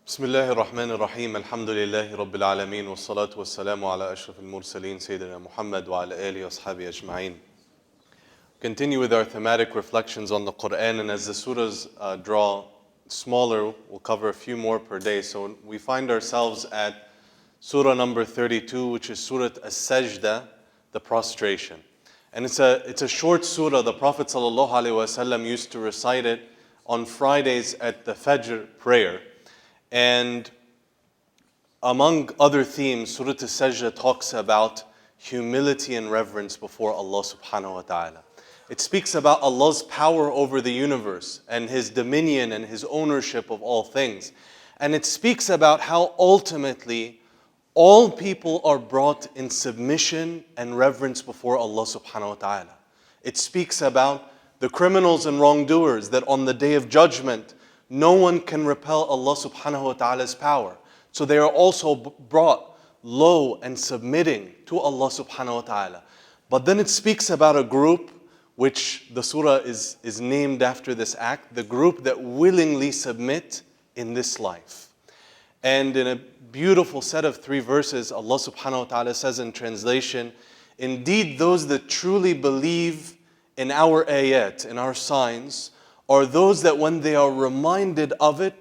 بسم الله الرحمن الرحيم الحمد لله رب العالمين والصلاة والسلام على أشرف المرسلين سيدنا محمد وعلى آله وأصحابه أجمعين. Continue with our thematic reflections on the Quran, and as the surahs draw smaller, we'll cover a few more per day. So we find ourselves at surah number 32, which is Surah as-Sajdah, the prostration. And it's a short surah. The Prophet ﷺ used to recite it on Fridays at the Fajr prayer. And among other themes, Surah as-Sajdah talks about humility and reverence before Allah subhanahu wa ta'ala. It speaks about Allah's power over the universe and His dominion and His ownership of all things. And it speaks about how ultimately all people are brought in submission and reverence before Allah subhanahu wa ta'ala. It speaks about the criminals and wrongdoers, that on the day of judgment, no one can repel Allah subhanahu wa ta'ala's power. So they are also brought low and submitting to Allah subhanahu wa ta'ala. But then it speaks about a group, which the surah is named after this act, the group that willingly submit in this life. And in a beautiful set of 3 verses, Allah subhanahu wa ta'ala says in translation, "Indeed, those that truly believe in our ayat, in our signs, are those that when they are reminded of it,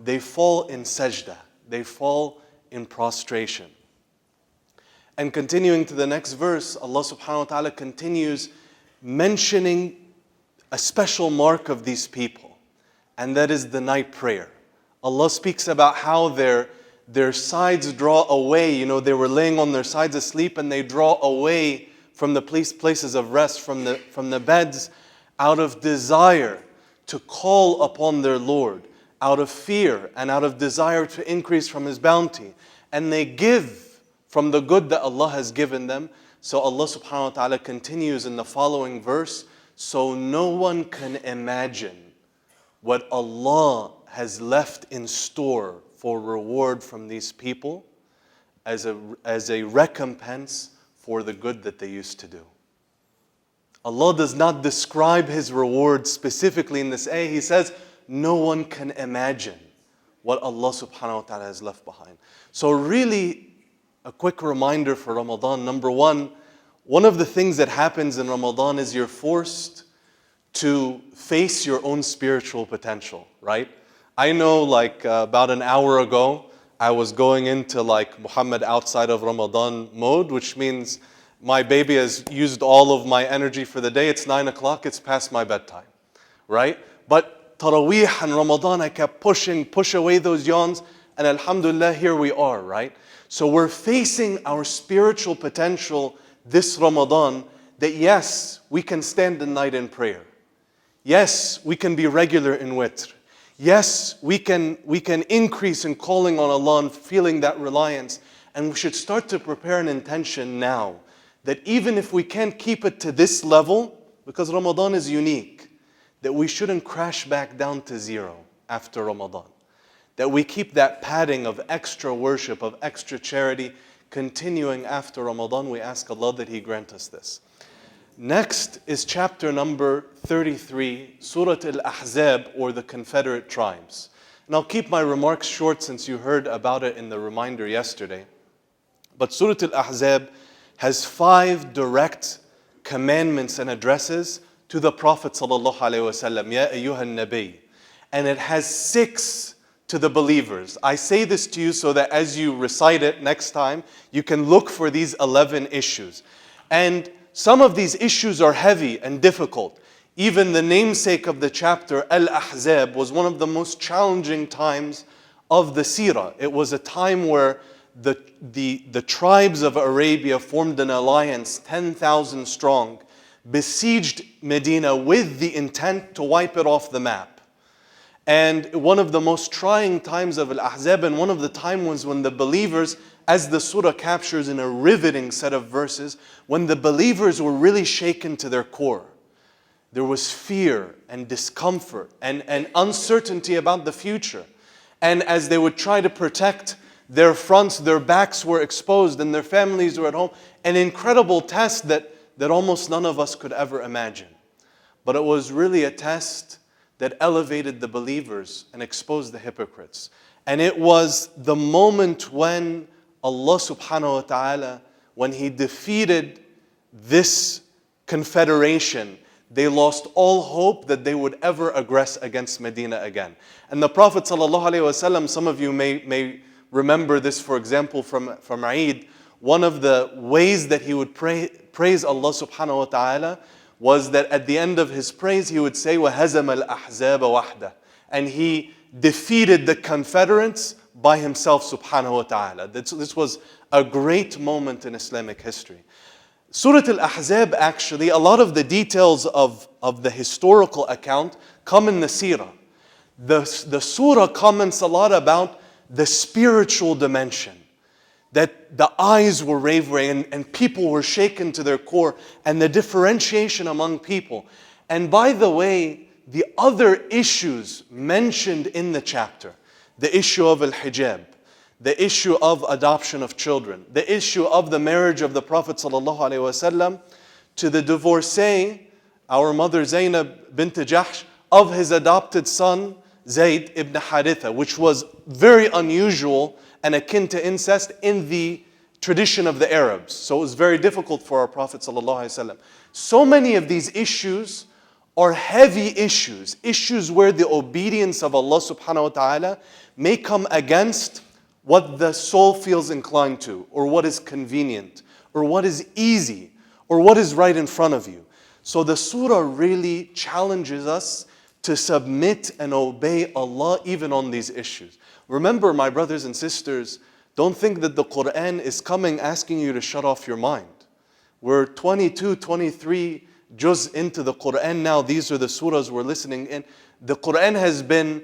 they fall in sajdah, they fall in prostration." And continuing to the next verse, Allah subhanahu wa ta'ala continues mentioning a special mark of these people, and that is the night prayer. Allah speaks about how their sides draw away. They were laying on their sides asleep, and they draw away from the places of rest, from the beds, out of desire to call upon their Lord, out of fear and out of desire to increase from His bounty. And they give from the good that Allah has given them. So Allah subhanahu wa ta'ala continues in the following verse, "So no one can imagine what Allah has left in store for reward from these people as a recompense for the good that they used to do." Allah does not describe His reward specifically in this ayah. He says, no one can imagine what Allah subhanahu wa ta'ala has left behind. So really, a quick reminder for Ramadan. Number one of the things that happens in Ramadan is you're forced to face your own spiritual potential, right? I know about an hour ago, I was going into Mohamed outside of Ramadan mode, which means my baby has used all of my energy for the day. It's 9 o'clock, it's past my bedtime, right? But Taraweeh and Ramadan, I kept push away those yawns, and alhamdulillah, here we are, right? So we're facing our spiritual potential this Ramadan, that yes, we can stand the night in prayer. Yes, we can be regular in witr. Yes, we can increase in calling on Allah and feeling that reliance. And we should start to prepare an intention now, that even if we can't keep it to this level, because Ramadan is unique, that we shouldn't crash back down to zero after Ramadan. That we keep that padding of extra worship, of extra charity, continuing after Ramadan. We ask Allah that He grant us this. Next is chapter number 33, Surah al-Ahzab, or the Confederate Tribes. And I'll keep my remarks short since you heard about it in the reminder yesterday. But Surah al-Ahzab has 5 direct commandments and addresses to the Prophet sallallahu alaihi wasallam, Ya ayyuhan nabi. And it has 6 to the believers. I say this to you so that as you recite it next time, you can look for these 11 issues. And some of these issues are heavy and difficult. Even the namesake of the chapter, al-Ahzab, was one of the most challenging times of the seerah. It was a time where the tribes of Arabia formed an alliance, 10,000 strong, besieged Medina with the intent to wipe it off the map. And one of the most trying times of al-Ahzab, and one of the times was when the believers, as the surah captures in a riveting set of verses, when the believers were really shaken to their core. There was fear and discomfort and uncertainty about the future. And as they would try to protect their fronts, their backs were exposed and their families were at home. An incredible test that almost none of us could ever imagine. But it was really a test that elevated the believers and exposed the hypocrites. And it was the moment when Allah subhanahu wa ta'ala, when He defeated this confederation, they lost all hope that they would ever aggress against Medina again. And the Prophet sallallahu alaihi wasallam, some of you may remember this, for example, from Eid. One of the ways that he would praise Allah subhanahu wa ta'ala was that at the end of his praise, he would say, وَهَزَمَ الْأَحْزَابَ وَحْدَهُ. And he defeated the confederates by himself subhanahu wa ta'ala. This was a great moment in Islamic history. Surah al-Ahzab, actually, a lot of the details of the historical account come in the seerah. The surah comments a lot about the spiritual dimension, that the eyes were wavering and people were shaken to their core, and the differentiation among people. And by the way, the other issues mentioned in the chapter, the issue of al-hijab, the issue of adoption of children, the issue of the marriage of the Prophet ﷺ to the divorcee, our mother Zainab bint Jahsh, of his adopted son Zayd ibn Haritha, which was very unusual and akin to incest in the tradition of the Arabs. So it was very difficult for our Prophet ﷺ. So many of these issues are heavy issues, issues where the obedience of Allah subhanahu wa ta'ala may come against what the soul feels inclined to, or what is convenient, or what is easy, or what is right in front of you. So the surah really challenges us to submit and obey Allah even on these issues. Remember, my brothers and sisters, don't think that the Quran is coming asking you to shut off your mind. We're 22, 23 juz into the Quran now. These are the surahs we're listening in. The Quran has been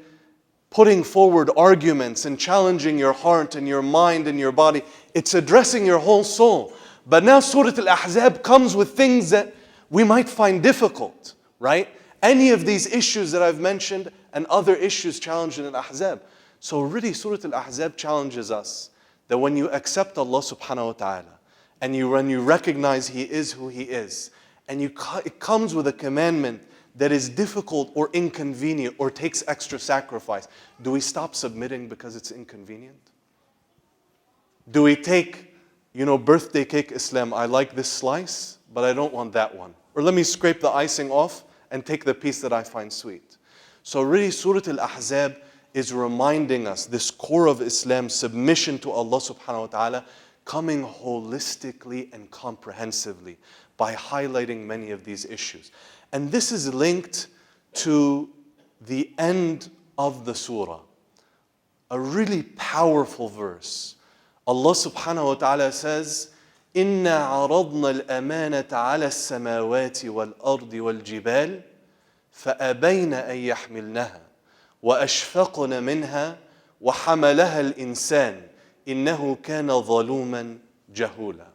putting forward arguments and challenging your heart and your mind and your body. It's addressing your whole soul. But now Surah al-Ahzab comes with things that we might find difficult, right? Any of these issues that I've mentioned and other issues challenged in al-Ahzab. So really Surah al-Ahzab challenges us that when you accept Allah subhanahu wa ta'ala, and when you recognize He is who He is, and it comes with a commandment that is difficult or inconvenient or takes extra sacrifice, do we stop submitting because it's inconvenient? Do we take, birthday cake Islam, I like this slice, but I don't want that one. Or let me scrape the icing off and take the piece that I find sweet. So really Surah al-Ahzab is reminding us this core of Islam, submission to Allah subhanahu wa ta'ala, coming holistically and comprehensively by highlighting many of these issues. And this is linked to the end of the surah. A really powerful verse. Allah subhanahu wa ta'ala says, إِنَّا عَرَضْنَا الْأَمَانَةَ عَلَى السَّمَاوَاتِ وَالْأَرْضِ وَالْجِبَالِ فَأَبَيْنَ أَن يَحْمِلْنَهَا وَأَشْفَقْنَ مِنْهَا وَحَمَلَهَا الْإِنسَانُ إِنَّهُ كَانَ ظَلُومًا جَهُولًا.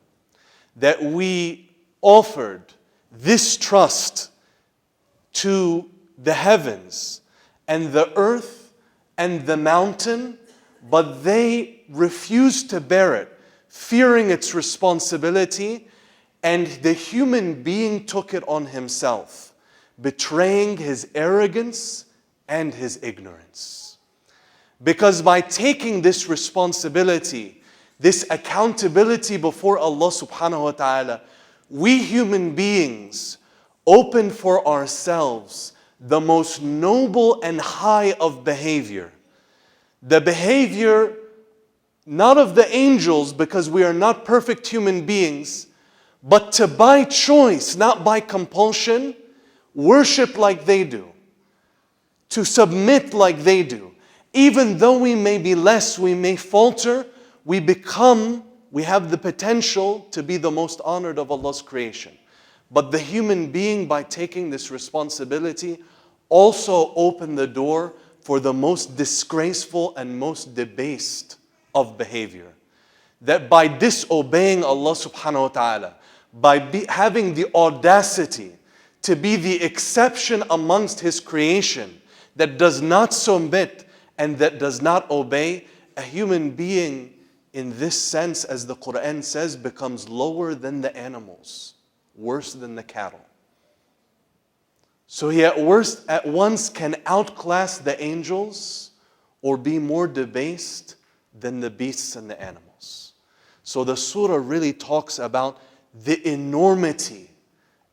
That we offered this trust to the heavens and the earth and the mountain, but they refused to bear it, fearing its responsibility, and the human being took it on himself, betraying his arrogance and his ignorance. Because by taking this responsibility, this accountability before Allah subhanahu wa ta'ala, we human beings open for ourselves the most noble and high of behavior. The behavior not of the angels, because we are not perfect human beings, but to by choice, not by compulsion, worship like they do, to submit like they do. Even though we may be less, we may falter, we have the potential to be the most honored of Allah's creation. But the human being, by taking this responsibility, also opened the door for the most disgraceful and most debased of behavior. That by disobeying Allah subhanahu wa ta'ala, by having the audacity to be the exception amongst His creation that does not submit and that does not obey, a human being in this sense, as the Quran says, becomes lower than the animals, worse than the cattle. So he at once can outclass the angels or be more debased than the beasts and the animals. So the surah really talks about the enormity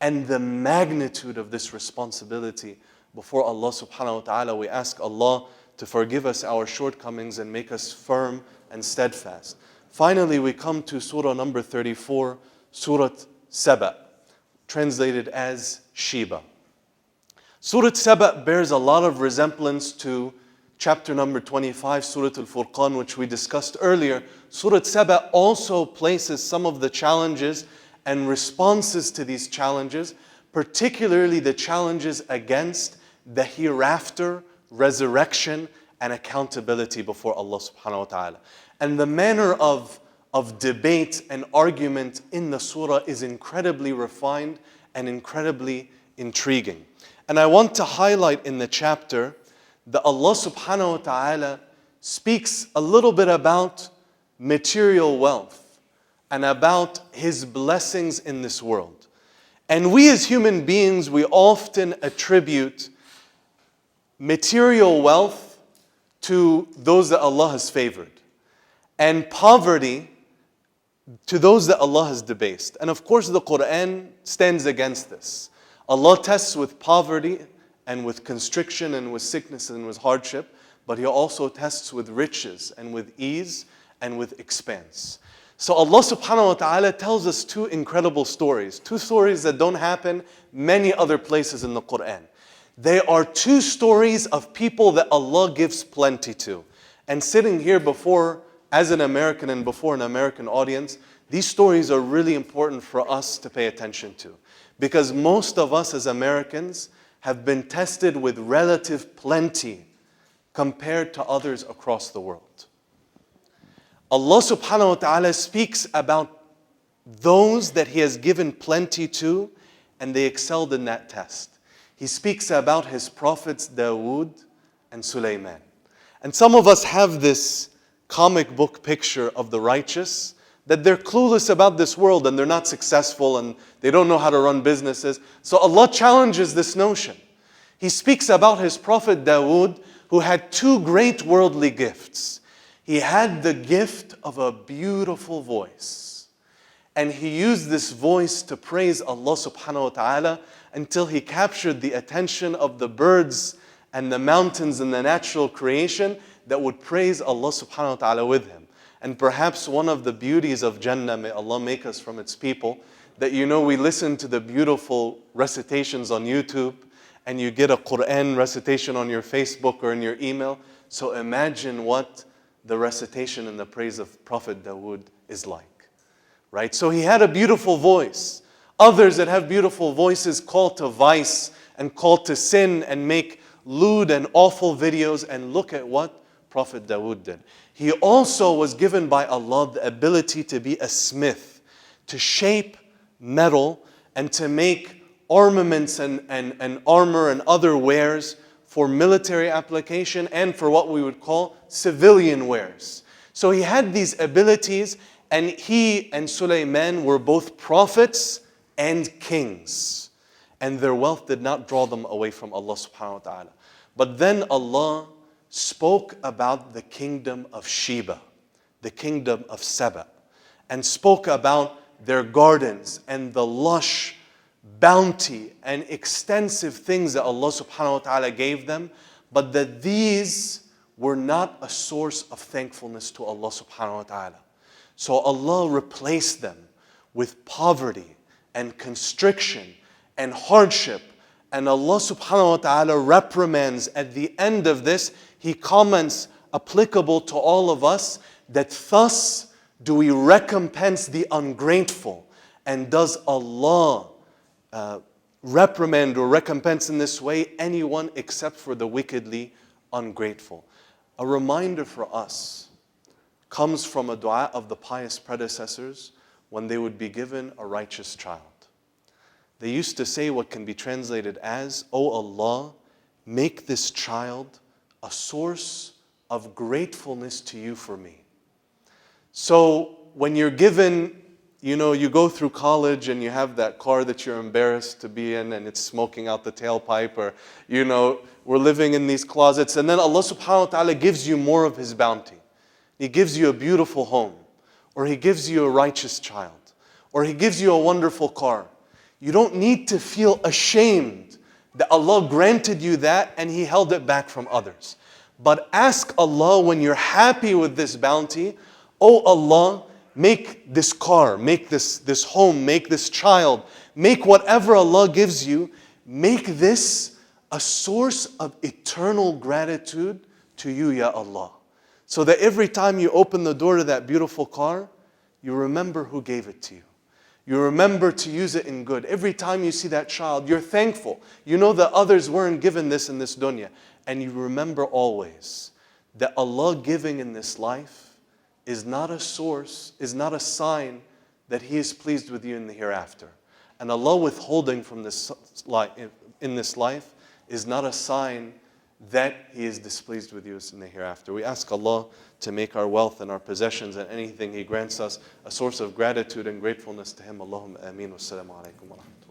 and the magnitude of this responsibility before Allah subhanahu wa ta'ala. We ask Allah to forgive us our shortcomings and make us firm and steadfast. Finally, we come to surah number 34, Surah Saba, translated as Sheba. Surah Saba bears a lot of resemblance to chapter number 25, Surah Al-Furqan, which we discussed earlier. Surah Saba also places some of the challenges and responses to these challenges, particularly the challenges against the hereafter, resurrection, and accountability before Allah subhanahu wa ta'ala. And the manner of debate and argument in the surah is incredibly refined and incredibly intriguing. And I want to highlight in the chapter that Allah subhanahu wa ta'ala speaks a little bit about material wealth and about His blessings in this world. And we as human beings, we often attribute material wealth to those that Allah has favored, and poverty to those that Allah has debased. And of course the Quran stands against this. Allah tests with poverty and with constriction and with sickness and with hardship, but He also tests with riches and with ease and with expanse. So Allah subhanahu wa ta'ala tells us two incredible stories. Two stories that don't happen many other places in the Quran. They are two stories of people that Allah gives plenty to. And sitting here before, as an American and before an American audience, these stories are really important for us to pay attention to. Because most of us as Americans have been tested with relative plenty compared to others across the world. Allah subhanahu wa ta'ala speaks about those that He has given plenty to, and they excelled in that test. He speaks about His prophets Dawood and Sulaiman. And some of us have this comic book picture of the righteous, that they're clueless about this world and they're not successful and they don't know how to run businesses. So Allah challenges this notion. He speaks about His prophet Dawood, who had two great worldly gifts. He had the gift of a beautiful voice. And he used this voice to praise Allah subhanahu wa ta'ala until he captured the attention of the birds and the mountains and the natural creation that would praise Allah subhanahu wa ta'ala with him. And perhaps one of the beauties of Jannah, may Allah make us from its people, that we listen to the beautiful recitations on YouTube, and you get a Quran recitation on your Facebook or in your email. So imagine what the recitation and the praise of Prophet Dawood is like. Right? So he had a beautiful voice. Others that have beautiful voices call to vice and call to sin and make lewd and awful videos, and look at what Prophet Dawood did. He also was given by Allah the ability to be a smith, to shape metal and to make armaments and armor and other wares for military application and for what we would call civilian wares. So he had these abilities, and he and Sulaiman were both prophets and kings. And their wealth did not draw them away from Allah subhanahu wa ta'ala. But then Allah spoke about the kingdom of Sheba, the kingdom of Saba, and spoke about their gardens and the lush bounty and extensive things that Allah subhanahu wa ta'ala gave them, but that these were not a source of thankfulness to Allah subhanahu wa ta'ala. So Allah replaced them with poverty and constriction and hardship. And Allah subhanahu wa ta'ala reprimands at the end of this. He comments applicable to all of us, that thus do we recompense the ungrateful. And does Allah reprimand or recompense in this way anyone except for the wickedly ungrateful? A reminder for us comes from a dua of the pious predecessors when they would be given a righteous child. They used to say what can be translated as, "O Allah, make this child a source of gratefulness to you for me." So when you're given, You know, you go through college and you have that car that you're embarrassed to be in and it's smoking out the tailpipe, or, you know, we're living in these closets, and then Allah subhanahu wa ta'ala gives you more of His bounty. He gives you a beautiful home, or He gives you a righteous child, or He gives you a wonderful car. You don't need to feel ashamed that Allah granted you that and He held it back from others. But ask Allah when you're happy with this bounty, oh Allah, make this car, make this home, make this child, make whatever Allah gives you, make this a source of eternal gratitude to you, Ya Allah. So that every time you open the door to that beautiful car, you remember who gave it to you. You remember to use it in good. Every time you see that child, you're thankful. You know that others weren't given this in this dunya. And you remember always that Allah giving in this life is not a source, is not a sign that He is pleased with you in the hereafter. And Allah withholding from this life, in this life, is not a sign that He is displeased with you in the hereafter. We ask Allah to make our wealth and our possessions and anything He grants us a source of gratitude and gratefulness to Him. Allahumma ameen. Wassalamu alaikum wa rahmatullahi.